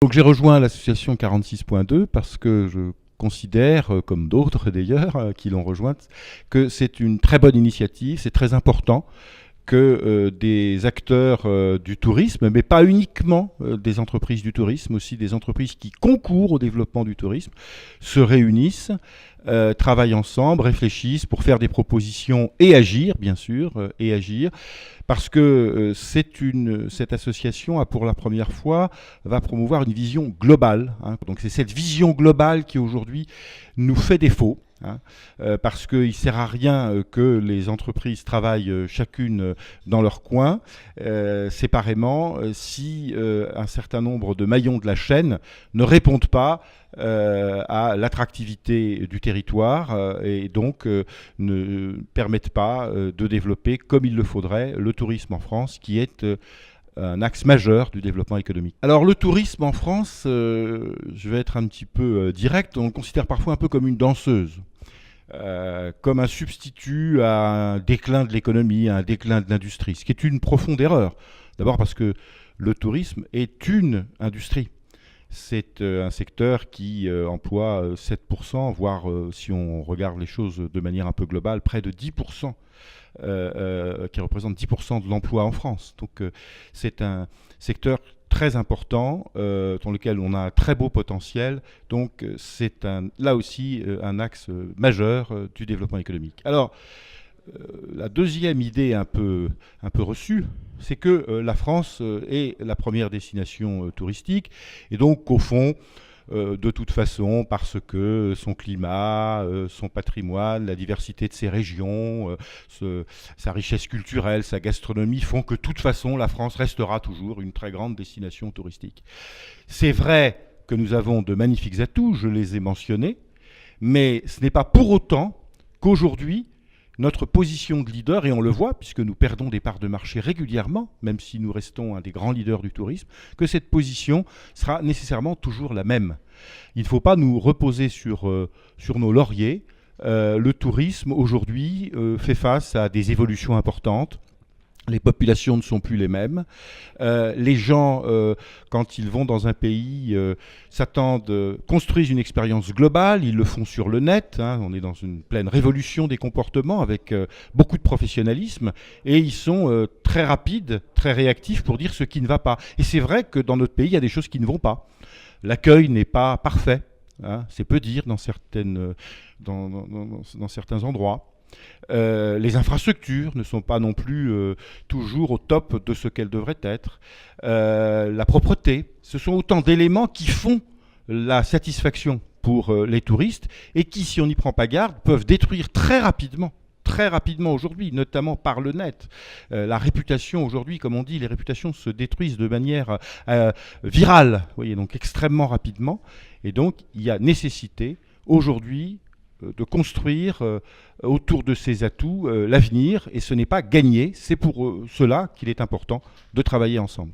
Donc j'ai rejoint l'association 46.2 parce que je considère, comme d'autres d'ailleurs qui l'ont rejointe, que c'est une très bonne initiative, c'est très important que des acteurs du tourisme, mais pas uniquement des entreprises du tourisme, aussi des entreprises qui concourent au développement du tourisme, se réunissent, travaillent ensemble, réfléchissent pour faire des propositions et agir, bien sûr, et agir, parce que cette association a pour la première fois va promouvoir une vision globale. Hein. Donc c'est cette vision globale qui aujourd'hui nous fait défaut. Hein, parce qu'il ne sert à rien que les entreprises travaillent chacune dans leur coin, séparément, si un certain nombre de maillons de la chaîne ne répondent pas à l'attractivité du territoire et donc ne permettent pas de développer comme il le faudrait le tourisme en France, qui est un axe majeur du développement économique. Alors le tourisme en France, je vais être un petit peu direct, on le considère parfois un peu comme une danseuse, comme un substitut à un déclin de l'économie, à un déclin de l'industrie, ce qui est une profonde erreur. D'abord parce que le tourisme est une industrie. C'est un secteur qui emploie 7%, voire si on regarde les choses de manière un peu globale, près de 10%. Qui représente 10% de l'emploi en France. Donc c'est un secteur très important dans lequel on a un très beau potentiel. Donc c'est là aussi un axe majeur du développement économique. Alors la deuxième idée un peu reçue, c'est que la France est la première destination touristique et donc au fond, de toute façon, parce que son climat, son patrimoine, la diversité de ses régions, sa richesse culturelle, sa gastronomie font que de toute façon, la France restera toujours une très grande destination touristique. C'est vrai que nous avons de magnifiques atouts, je les ai mentionnés, mais ce n'est pas pour autant qu'aujourd'hui, notre position de leader, et on le voit puisque nous perdons des parts de marché régulièrement, même si nous restons un des grands leaders du tourisme, que cette position sera nécessairement toujours la même. Il ne faut pas nous reposer sur nos lauriers. Le tourisme aujourd'hui fait face à des évolutions importantes. Les populations ne sont plus les mêmes. Les gens, quand ils vont dans un pays, s'attendent, construisent une expérience globale. Ils le font sur le net. Hein. On est dans une pleine révolution des comportements avec beaucoup de professionnalisme. Et ils sont très rapides, très réactifs pour dire ce qui ne va pas. Et c'est vrai que dans notre pays, il y a des choses qui ne vont pas. L'accueil n'est pas parfait. Hein. C'est peu dire dans certains endroits. Les infrastructures ne sont pas non plus toujours au top de ce qu'elles devraient être. La propreté, ce sont autant d'éléments qui font la satisfaction pour les touristes et qui, si on n'y prend pas garde, peuvent détruire très rapidement aujourd'hui, notamment par le net. La réputation aujourd'hui, comme on dit, les réputations se détruisent de manière virale, vous voyez, donc extrêmement rapidement. Et donc, il y a nécessité aujourd'hui de construire autour de ces atouts l'avenir, et ce n'est pas gagné, c'est pour cela qu'il est important de travailler ensemble.